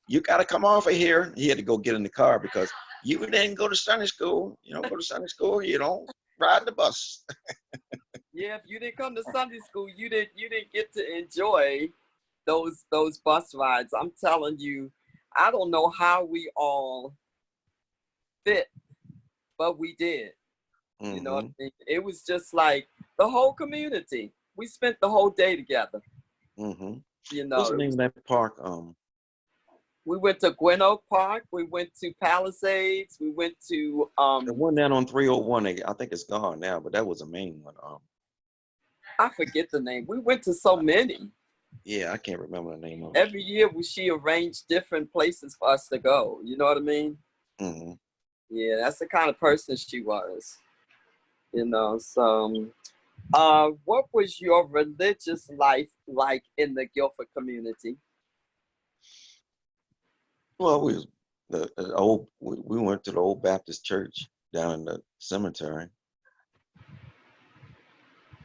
you got to come off of here. He had to go get in the car because you didn't go to Sunday school. You don't go to Sunday school. You don't ride the bus. Yeah, if you didn't come to Sunday school, you didn't get to enjoy those bus rides. I'm telling you, I don't know how we all fit, but we did. Mm-hmm. You know what I mean? It was just like the whole community. We spent the whole day together. Mm-hmm. You know, what's the name of that park? We went to Gwen Oak Park. We went to Palisades. We went to the one down on 301. I think it's gone now, but that was a main one. I forget the name. We went to so many. Yeah, I can't remember the name of it. Every year she arranged different places for us to go. You know what I mean? Mm-hmm. Yeah, that's the kind of person she was. You know, so what was your religious life like in the Guilford community? Well, we went to the old Baptist church down in the cemetery.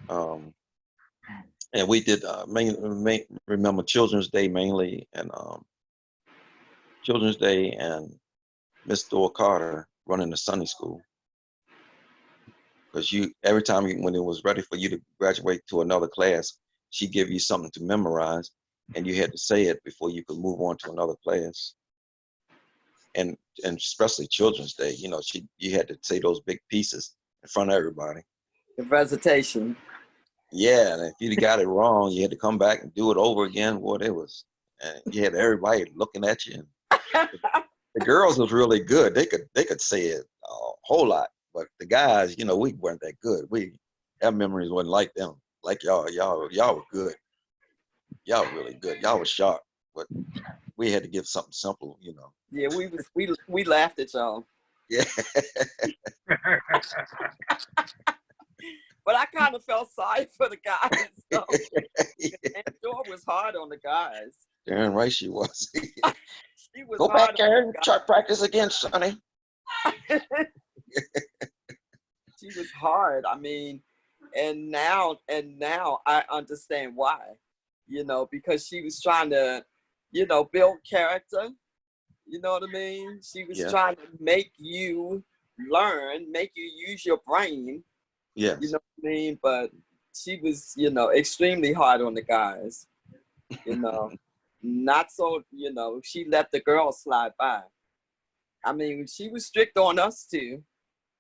And we did remember Children's Day mainly, and Children's Day and Miss Joan Carter running the Sunday school. Because every time when it was ready for you to graduate to another class, she'd give you something to memorize, and you had to say it before you could move on to another class. And especially Children's Day, you know, you had to say those big pieces in front of everybody. The recitation. Yeah, and if you got it wrong, you had to come back and do it over again. What it was, and you had everybody looking at you. And the girls was really good. They could say it a whole lot, but the guys, you know, we weren't that good. Our memories wasn't like them. Like y'all were good. Y'all were really good. Y'all was sharp, but we had to give something simple, you know. Yeah, we laughed at y'all. Yeah. But I kind of felt sorry for the guys. So. Yeah. And Joan was hard on the guys. Darn right she was. She was Go back there and try practice again, Sonny. She was hard. I mean, and now I understand why. You know, because she was trying to, you know, build character. You know what I mean? She was trying to make you learn, make you use your brain. Yes. You know what I mean? But she was, you know, extremely hard on the guys. You know, not so, you know, she let the girls slide by. I mean, she was strict on us too,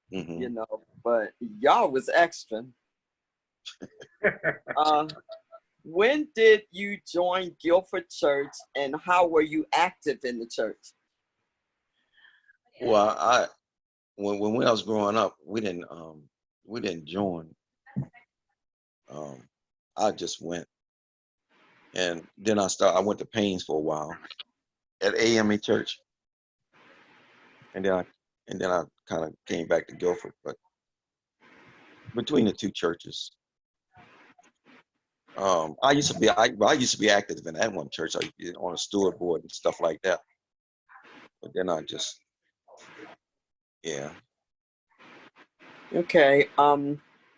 you know, but y'all was extra. When did you join Guilford Church, and how were you active in the church? Well, when I was growing up, we didn't join. I just went, and then I went to Paynes for a while at AME Church, and then I kind of came back to Guilford, but between the two churches. I used to be active in that one church, on a steward board and stuff like that. But then I just, yeah. Okay.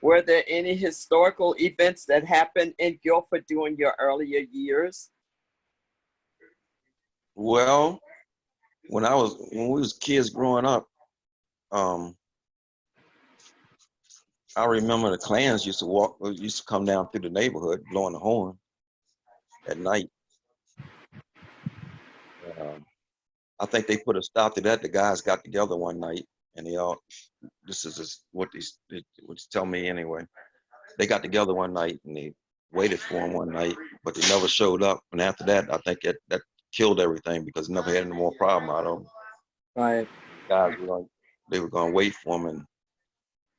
Were there any historical events that happened in Guilford during your earlier years? Well, when we was kids growing up, I remember the clans used to come down through the neighborhood blowing the horn at night. I think they put a stop to that. The guys got together one night, and this is what they tell me anyway. They got together one night and they waited for him one night, but they never showed up. And after that, I think that killed everything because never had any more problem out of them. Right. Guys they were going to wait for him and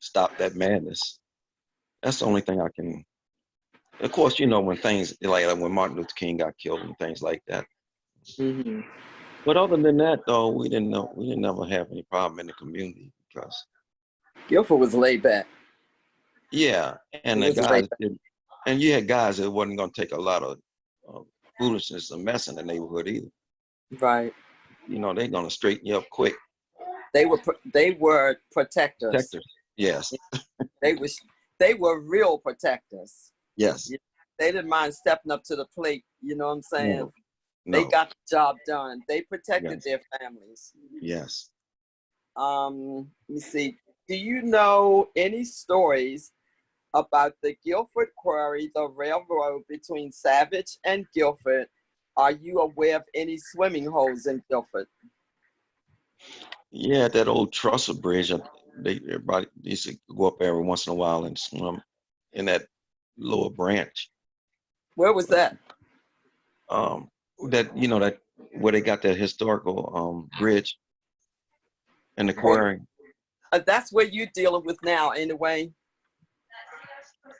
stop that madness. That's the only thing I can. Of course, you know, when things like when Martin Luther King got killed and things like that. Mm-hmm. But other than that, though, we didn't never have any problem in the community because Guilford was laid back. Yeah, and the guys did, and you had guys that wasn't going to take a lot of foolishness a mess in the neighborhood either. Right. You know, they're gonna straighten you up quick. They were protectors. Protectors. Yes. They were real protectors. Yes. They didn't mind stepping up to the plate. You know what I'm saying? No. They got the job done. They protected Yes. their families. Yes. Let me see. Do you know any stories about the Guilford Quarry, the railroad between Savage and Guilford? Are you aware of any swimming holes in Guilford? Yeah, that old trestle bridge. Everybody used to go up every once in a while and swim in that lower branch. Where was that? That that where they got that historical bridge and the quarry. That's where you're dealing with now, anyway.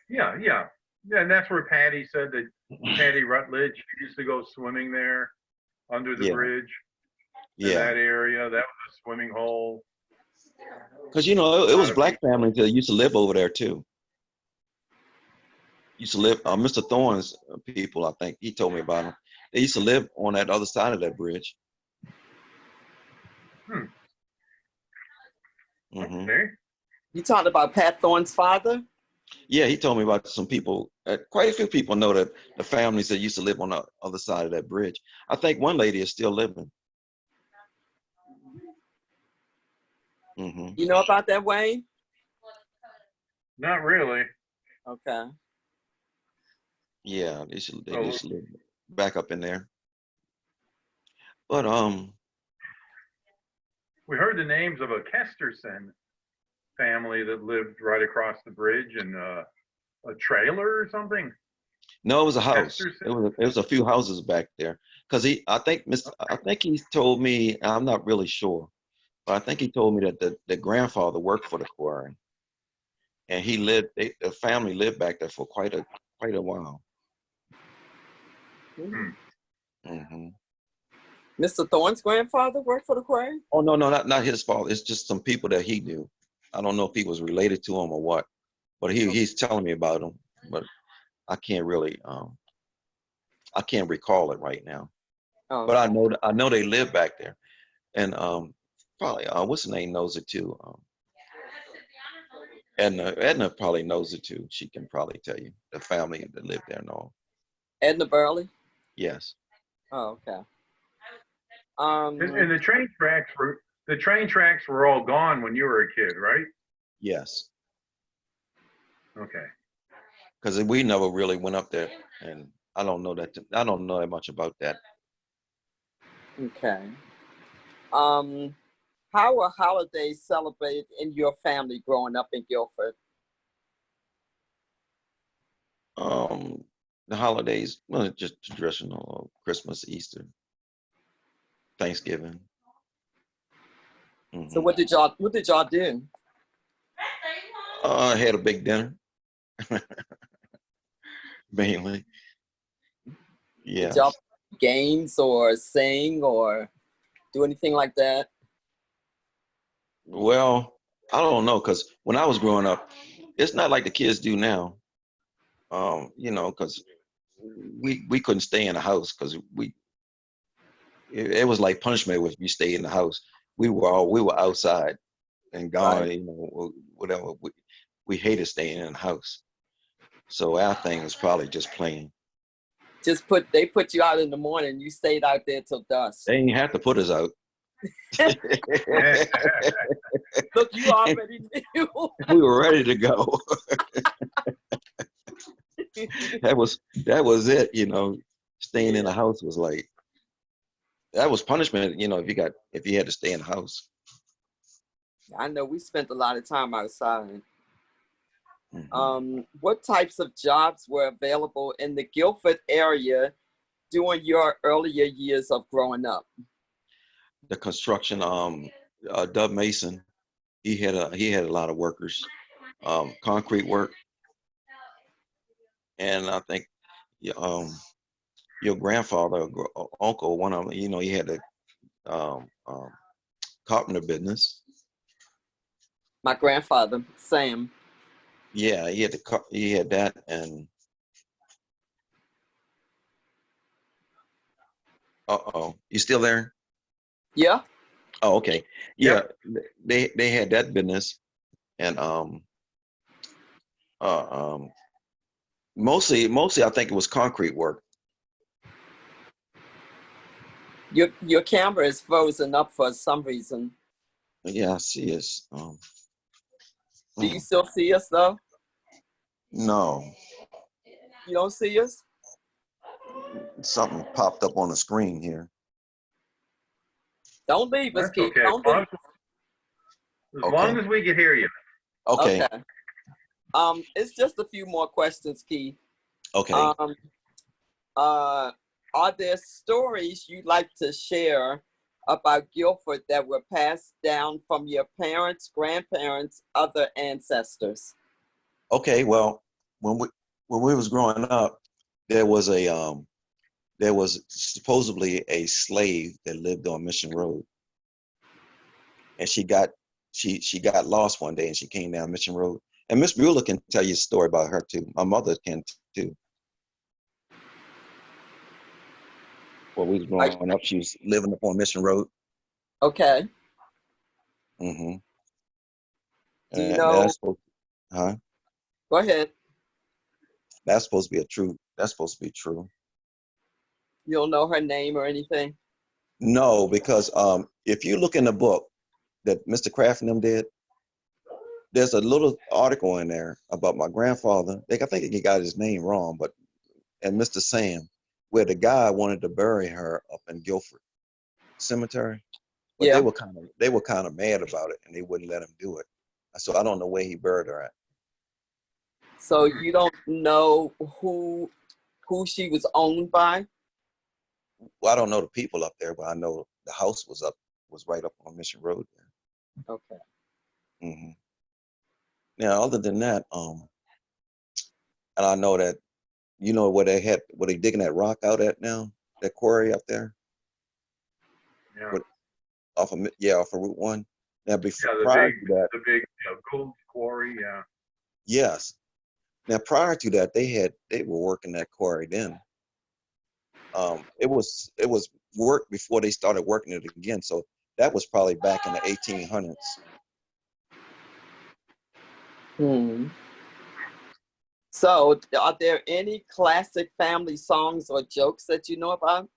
Yeah, yeah. Yeah, and that's where Patty said that Patty Rutledge used to go swimming there under the bridge. In that area, that was a swimming hole. Because it was black families that used to live over there too. Used to live, Mr. Thorne's people, I think he told me about them. They used to live on that other side of that bridge. Okay. You talked about Pat Thorne's father? Yeah, he told me about some people. Quite a few people know that the families that used to live on the other side of that bridge. I think one lady is still living. You know about that, Wayne? Not really. Okay. Yeah, they used to live back up in there. But we heard the names of a Kesterson family that lived right across the bridge in a trailer or something. No, it was a house. Kesterson? It was a few houses back there. Because I think he told me, I'm not really sure, but I think he told me that the grandfather worked for the quarry, and the family lived back there for quite a while. Mr. Thorne's grandfather worked for the quarry? Oh no, not his fault. It's just some people that he knew. I don't know if he was related to him or what, but he's telling me about him. But I can't really I can't recall it right now. Oh. But I know they live back there, and probably what's the name knows it too. Edna probably knows it too. She can probably tell you the family that lived there and all. Edna Burley? Yes. Oh, okay. And the train tracks were all gone when you were a kid, right? Yes. Okay. Because we never really went up there, and I don't know that much about that. Okay. How were holidays celebrated in your family growing up in Guilford? The holidays, well, just traditional Christmas, Easter, Thanksgiving. So what did y'all do? I had a big dinner. Mainly. Yeah. Did y'all play games or sing or do anything like that? Well, I don't know, because when I was growing up, it's not like the kids do now. Because we couldn't stay in the house because it was like punishment if you stay in the house. We were outside and gone, Right. Whatever. We hated staying in the house. So our thing was probably just playing. They put you out in the morning, you stayed out there till dusk. They ain't have to put us out. Look, you already knew. We were ready to go. That was it, staying in the house was like, that was punishment, if you had to stay in the house. I know we spent a lot of time outside. What types of jobs were available in the Guilford area during your earlier years of growing up? The construction, Dub Mason, he had a lot of workers, concrete work, and I think your grandfather, uncle, one of them, he had a carpenter business. My grandfather, Sam. Yeah, he had that, and Uh-oh. You still there? Yeah. Oh, okay. Yeah, Yep. they had that business, and uh, um, mostly I think it was concrete work. Your camera is frozen up for some reason. Yeah, I see it's Do you still see us though? no, You don't see us? something popped up on the screen here. Don't leave us, That's Keith. okay. Don't leave. As long as we can hear you. Okay. Okay. It's just a few more questions, Keith. Okay. Are there stories you'd like to share about Guilford that were passed down from your parents, grandparents, other ancestors? Okay. Well, when we was growing up, there was supposedly a slave that lived on Mission Road, and she got lost one day, and she came down Mission Road. And Miss Bueller can tell you a story about her too. My mother can too. When we was growing up, she was living up on Mission Road. Okay. Mm-hmm. Do you know? Huh? Go ahead. That's supposed to be true. You don't know her name or anything? No, because if you look in the book that Mr. Kraft and them did, there's a little article in there about my grandfather. I think he got his name wrong, and Mr. Sam, where the guy wanted to bury her up in Guilford Cemetery, but Yeah. they were kind of mad about it, and they wouldn't let him do it. So I don't know where he buried her at. So you don't know who she was owned by? Well, I don't know the people up there, but I know the house was right up on Mission Road there. Okay. Mm-hmm. Now, other than that, and I know that, you know, where they digging that rock out at now, that quarry up there. Yeah. Off of Route 1. Now, before the big gold quarry. Yeah. Yes. Now, prior to that, they were working that quarry then. It was work before they started working it again. So that was probably back in the 1800s. So are there any classic family songs or jokes that you know about?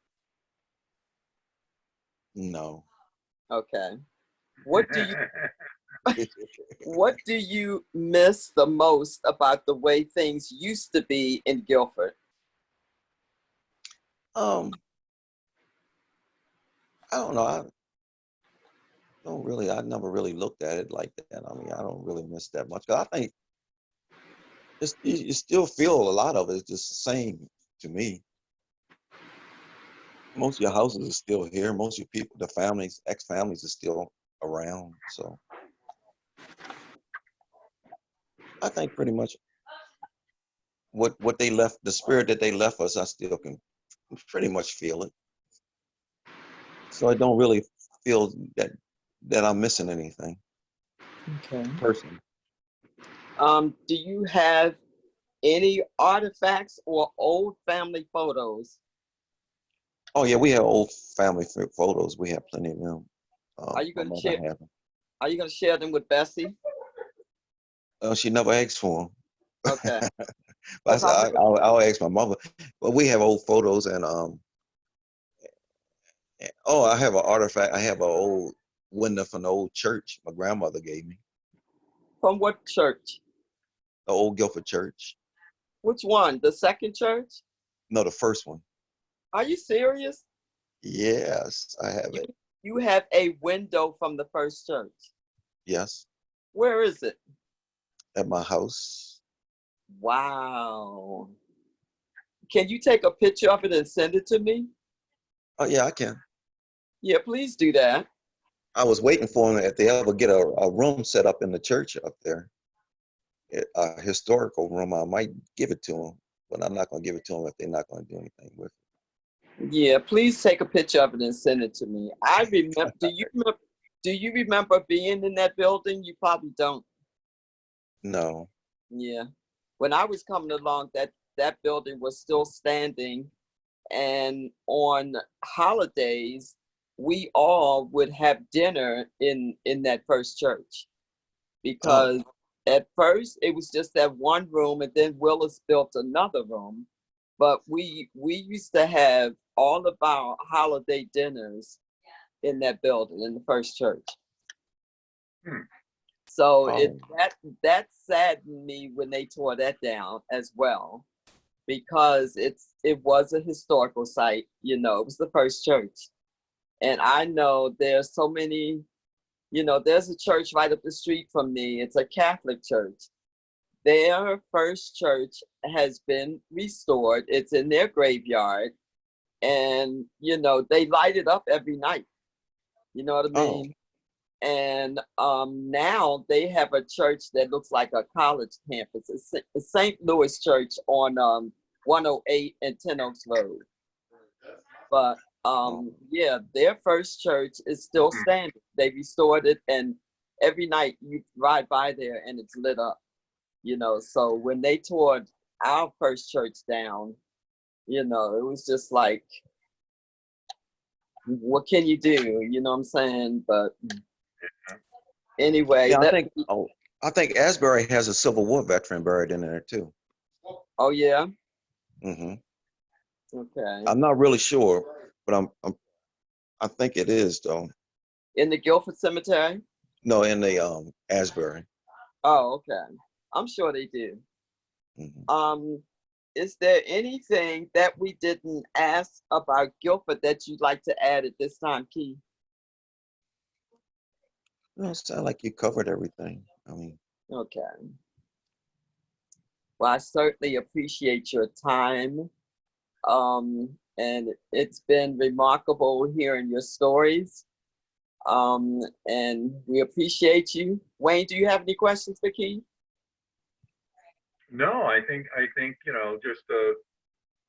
No. Okay. What do you miss the most about the way things used to be in Guilford? I don't know. I never really looked at it like that. I mean, I don't really miss that much. 'Cause I think you still feel a lot of it. It's just the same to me. Most of your houses are still here. Most of your people, the families, ex-families, are still around. So I think pretty much what they left, the spirit that they left us, I still can pretty much feel it. So I don't really feel that I'm missing anything. Okay. Personally. Do you have any artifacts or old family photos? Oh yeah, we have old family photos. We have plenty of them. Are you My going to mother share? had them. Are you going to share them with Bessie? She never asked for them. Okay. But I'll ask my mother. But we have old photos, and I have an artifact. I have an old window from the old church my grandmother gave me. From what church? The old Guilford church. Which one? The second church? No, the first one. Are you serious? Yes, I have it. You have a window from the first church? Yes. Where is it? At my house. Wow. Can you take a picture of it and send it to me? Oh yeah, I can. Yeah, please do that. I was waiting for them if they ever get a room set up in the church up there. A historical room. I might give it to them, but I'm not going to give it to them if they're not going to do anything with it. Yeah, please take a picture of it and send it to me. I remember. Do you remember being in that building? You probably don't. No. Yeah. When I was coming along, that building was still standing, And on holidays, we all would have dinner in that first church, because at first it was just that one room, and then Willis built another room. But we used to have all of our holiday dinners in that building, in the first church. So that saddened me when they tore that down as well, because it was a historical site. You know, it was the first church. And I know there's so many, you know, there's a church right up the street from me. It's a Catholic church. Their first church has been restored. It's in their graveyard. And, you know, they light it up every night. You know what I mean? And now they have a church that looks like a college campus. It's St. Louis Church on 108 and 10 Oaks Road. But yeah, their first church is still standing. They restored it, and every night you ride by there and it's lit up. You know, so when they tore our first church down, you know, it was just like, what can you do? You know what I'm saying? But anyway, yeah, I think Asbury has a Civil War veteran buried in there too. Oh yeah. Mm-hmm. Okay. I'm not really sure, but I think it is though. In the Guilford Cemetery? No, in the Asbury. Oh, okay. I'm sure they do. Mm-hmm. Is there anything that we didn't ask about Guilford that you'd like to add at this time, Keith? No, it sounds like you covered everything. I mean. Okay. Well, I certainly appreciate your time. And it's been remarkable hearing your stories. And we appreciate you. Wayne, do you have any questions for Keith? No, I think you know, just to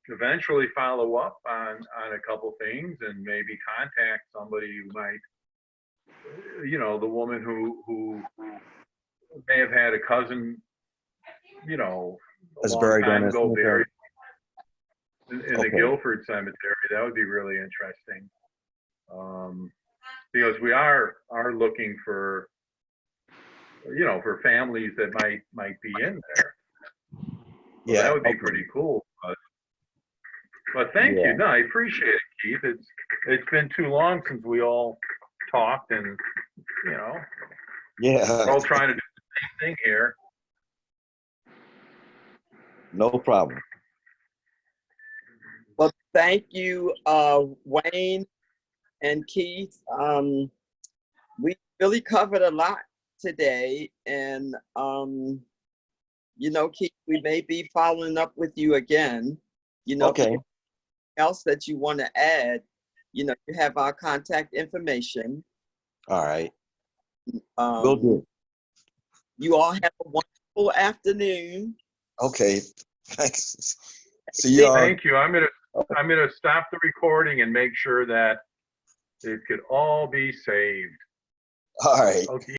eventually follow up on a couple things, and maybe contact somebody who might, you know, the woman who may have had a cousin, you know, a long time ago buried in the Guilford Cemetery. That would be really interesting, because we are looking for, you know, for families that might be in there. So yeah, that would be pretty cool. But thank you. No, I appreciate it, Keith. It's been too long since we all talked, and you know, we're all trying to do the same thing here. No problem. Well, thank you, Wayne and Keith. We really covered a lot today, and you know, Keith, we may be following up with you again. You know, okay. Else that you want to add, you know, you have our contact information. All right. Will do. You all have a wonderful afternoon. Okay. Thanks. See you all. Thank you. I'm gonna stop the recording and make sure that it could all be saved. All right. Okay.